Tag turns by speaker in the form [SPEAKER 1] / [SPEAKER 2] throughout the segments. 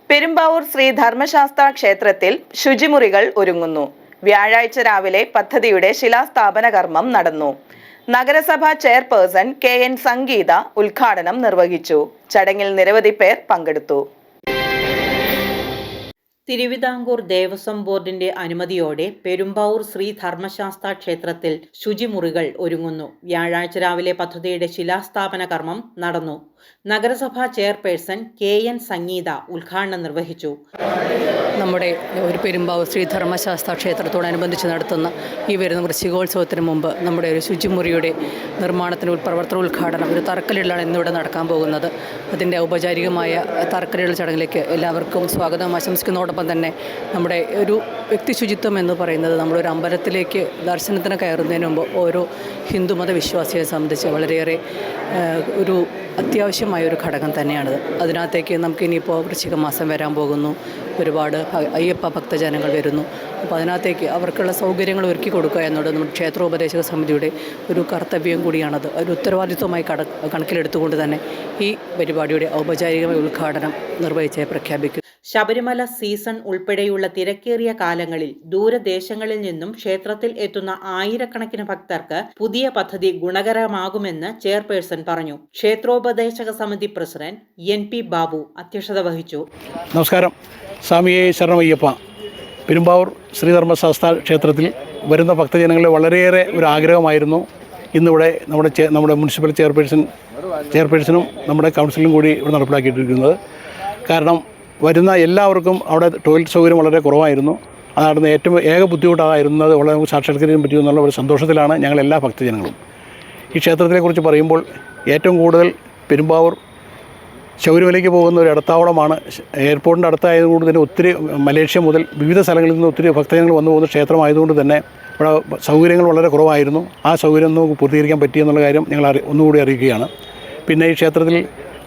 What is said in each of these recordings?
[SPEAKER 1] പെരുമ്പാവൂർ ശ്രീ ധർമ്മശാസ്ത്ര ക്ഷേത്രത്തിൽ ശുചിമുറികൾ ഒരുങ്ങുന്നു. വ്യാഴാഴ്ച രാവിലെ പദ്ധതിയുടെ ശിലാസ്ഥാപന കർമ്മം നടന്നു. നഗരസഭാ ചെയർപേഴ്സൺ KN സംഗീത ഉദ്ഘാടനം നിർവഹിച്ചു. ചടങ്ങിൽ നിരവധി പേർ പങ്കെടുത്തു.
[SPEAKER 2] തിരുവിതാംകൂർ ദേവസ്വം ബോർഡിന്റെ അനുമതിയോടെ പെരുമ്പാവൂർ ശ്രീ ധർമ്മശാസ്ത്ര ക്ഷേത്രത്തിൽ ശുചിമുറികൾ ഒരുങ്ങുന്നു. വ്യാഴാഴ്ച രാവിലെ പദ്ധതിയുടെ ശിലാസ്ഥാപന കർമ്മം നടന്നു. നഗരസഭാ ചെയർപേഴ്സൺ KN സംഗീത ഉദ്ഘാടനം നിർവഹിച്ചു.
[SPEAKER 3] നമ്മുടെ ഒരു പെരുമ്പാവൂർ ശ്രീ ധർമ്മശാസ്ത്ര ക്ഷേത്രത്തോടനുബന്ധിച്ച് നടത്തുന്ന ഈ വരുന്ന വൃശ്ചികോത്സവത്തിന് മുമ്പ് നമ്മുടെ ഒരു ശുചിമുറിയുടെ നിർമ്മാണത്തിന് ഉദ്ഘാടനം ഒരു തറക്കല്ലിടലാണ് ഇന്നിവിടെ നടക്കാൻ പോകുന്നത്. അതിൻ്റെ ഔപചാരികമായ തറക്കല്ലിടൽ ചടങ്ങിലേക്ക് എല്ലാവർക്കും സ്വാഗതം ആശംസിക്കുന്നതോടൊപ്പം തന്നെ നമ്മുടെ ഒരു വ്യക്തി ശുചിത്വം എന്ന് പറയുന്നത് നമ്മളൊരു അമ്പലത്തിലേക്ക് ദർശനത്തിന് കയറുന്നതിന് മുമ്പ് ഓരോ ഹിന്ദുമത വിശ്വാസിയെ സംബന്ധിച്ച് വളരെയേറെ ഒരു അത്യാവശ്യമായ ഒരു ഘടകം തന്നെയാണിത്. അതിനകത്തേക്ക് നമുക്കിനിയിപ്പോൾ വൃശ്ചിക മാസം വരാൻ പോകുന്നു. ഒരുപാട് അയ്യപ്പ ഭക്തജനങ്ങൾ വരുന്നു. അപ്പോൾ അതിനകത്തേക്ക് അവർക്കുള്ള സൗകര്യങ്ങൾ ഒരുക്കി കൊടുക്കുക എന്നുള്ളത് നമ്മുടെ ക്ഷേത്രോപദേശക സമിതിയുടെ ഒരു കർത്തവ്യം കൂടിയാണത്. ഒരു ഉത്തരവാദിത്വമായി കണക്കിലെടുത്തുകൊണ്ട് തന്നെ ഈ പരിപാടിയുടെ ഔപചാരികമായ ഉദ്ഘാടനം നിർവഹിച്ച് പ്രഖ്യാപിക്കും.
[SPEAKER 2] ശബരിമല സീസൺ ഉൾപ്പെടെയുള്ള തിരക്കേറിയ കാലങ്ങളിൽ ദൂരദേശങ്ങളിൽ നിന്നും ക്ഷേത്രത്തിൽ എത്തുന്ന ആയിരക്കണക്കിന് ഭക്തർക്ക് പുതിയ പദ്ധതി ഗുണകരമാകുമെന്ന് ചെയർപേഴ്സൺ പറഞ്ഞു. ക്ഷേത്രോപദേശക സമിതി പ്രസിഡന്റ് NP ബാബു അധ്യക്ഷത വഹിച്ചു.
[SPEAKER 4] നമസ്കാരം. സ്വാമിയെ ശരണമയ്യപ്പ. പെരുമ്പാവൂർ ശ്രീധർമ്മശാസ്ത്ര ക്ഷേത്രത്തിൽ വരുന്ന ഭക്തജനങ്ങളെ വളരെയേറെ ഒരു ആഗ്രഹമായിരുന്നു ഇന്നിവിടെ നമ്മുടെ മുനിസിപ്പൽ ചെയർപേഴ്സണും നമ്മുടെ കൗൺസിലും കൂടി ഇവിടെ നടപ്പിലാക്കിയിട്ടിരിക്കുന്നത്. കാരണം വരുന്ന എല്ലാവർക്കും അവിടെ ടോയ്ലറ്റ് സൗകര്യം വളരെ കുറവായിരുന്നു. അതാണ് ഏറ്റവും ഏക ബുദ്ധിമുട്ടായിരുന്നത്. വളരെ നമുക്ക് സാക്ഷാത്കരിക്കാൻ പറ്റുമെന്നുള്ള ഒരു സന്തോഷത്തിലാണ് ഞങ്ങൾ എല്ലാ ഭക്തജനങ്ങളും. ഈ ക്ഷേത്രത്തെക്കുറിച്ച് പറയുമ്പോൾ ഏറ്റവും കൂടുതൽ പെരുമ്പാവൂർ ശബരിമലയ്ക്ക് പോകുന്ന ഒരു ഇടത്താവളമാണ്. എയർപോർട്ടിൻ്റെ അടുത്തായതുകൊണ്ട് തന്നെ ഒത്തിരി മലേഷ്യ മുതൽ വിവിധ സ്ഥലങ്ങളിൽ നിന്ന് ഒത്തിരി ഭക്തജനങ്ങൾ വന്നു പോകുന്ന ക്ഷേത്രമായതുകൊണ്ട് തന്നെ ഇവിടെ സൗകര്യങ്ങൾ വളരെ കുറവായിരുന്നു. ആ സൗകര്യം നമുക്ക് പൂർത്തീകരിക്കാൻ പറ്റിയെന്നുള്ള കാര്യം ഞങ്ങൾ ഒന്നുകൂടി അറിയിക്കുകയാണ്. പിന്നെ ഈ ക്ഷേത്രത്തിൽ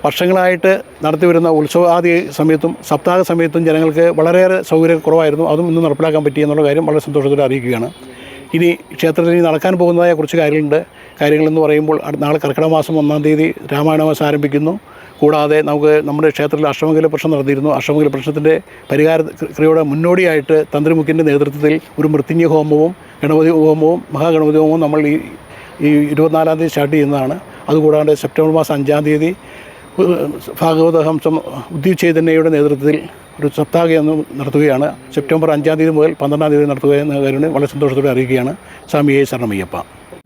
[SPEAKER 4] വർഷങ്ങളായിട്ട് നടത്തിവരുന്ന ഉത്സവാദി സമയത്തും സപ്താഹ സമയത്തും ജനങ്ങൾക്ക് വളരെയേറെ സൗകര്യം കുറവായിരുന്നു. അതും ഇന്ന് നടപ്പിലാക്കാൻ പറ്റിയെന്നുള്ള കാര്യം വളരെ സന്തോഷത്തോടെ അറിയിക്കുകയാണ്. ഇനി ക്ഷേത്രത്തിൽ നടക്കാൻ പോകുന്നതായ കുറച്ച് കാര്യങ്ങളെന്ന് പറയുമ്പോൾ നാളെ കർക്കിടക മാസം 1-ാം തീയതി രാമായണ മാസം ആരംഭിക്കുന്നു. കൂടാതെ നമ്മുടെ ക്ഷേത്രത്തിൽ അഷ്ടമംഗല പ്രശ്നം നടത്തിയിരുന്നു. അഷ്ടമംഗല പ്രശ്നത്തിൻ്റെ പരിഹാര ക്രിയയുടെ മുന്നോടിയായിട്ട് തന്ത്രിമുഖ്യൻ്റെ നേതൃത്വത്തിൽ ഒരു മൃത്യുഞ്ജയ ഹോമവും ഗണപതി ഹോമവും മഹാഗണപതി ഹോമവും നമ്മൾ ഈ 24-ാം തീയതി സ്റ്റാർട്ട് ചെയ്യുന്നതാണ്. അതുകൂടാണ്ട് സെപ്റ്റംബർ മാസം 5-ാം തീയതി ഭാഗവതഹംസം ഉദ്ദീപചൈതന്യയുടെ നേതൃത്വത്തിൽ ഒരു സപ്താഹം നടത്തുകയാണ്. സെപ്റ്റംബർ 5-ാം തീയതി മുതൽ 12-ാം തീയതി നടത്തുക എന്ന കാര്യം വളരെ സന്തോഷത്തോടെ അറിയിക്കുകയാണ്. സ്വാമിയെ ശരണമയ്യപ്പ.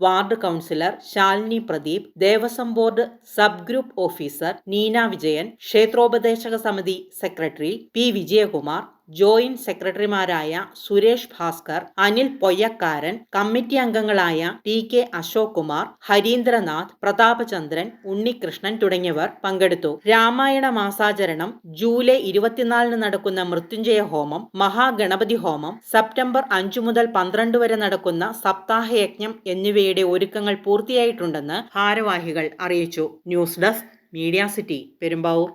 [SPEAKER 2] Ward councillor Shalini Pradeep, Devaswom board sub group officer Neena Vijayan, ക്ഷേത്രോപദേശക സമിതി സെക്രട്ടറി P വിജയകുമാർ, ജോയിന്റ് സെക്രട്ടറിമാരായ സുരേഷ് ഭാസ്കർ, അനിൽ പൊയ്യക്കാരൻ, കമ്മിറ്റി അംഗങ്ങളായ TK അശോക് കുമാർ, ഹരീന്ദ്രനാഥ്, പ്രതാപചന്ദ്രൻ, ഉണ്ണികൃഷ്ണൻ തുടങ്ങിയവർ പങ്കെടുത്തു. രാമായണ മാസാചരണം, ജൂലൈ 24-ന് നടക്കുന്ന മൃത്യുഞ്ജയ ഹോമം, മഹാഗണപതി ഹോമം, സെപ്റ്റംബർ 5 മുതൽ 12 വരെ നടക്കുന്ന സപ്താഹയജ്ഞം എന്നിവയുടെ ഒരുക്കങ്ങൾ പൂർത്തിയായിട്ടുണ്ടെന്ന് ഭാരവാഹികൾ അറിയിച്ചു. News desk media city, Perumbavoor.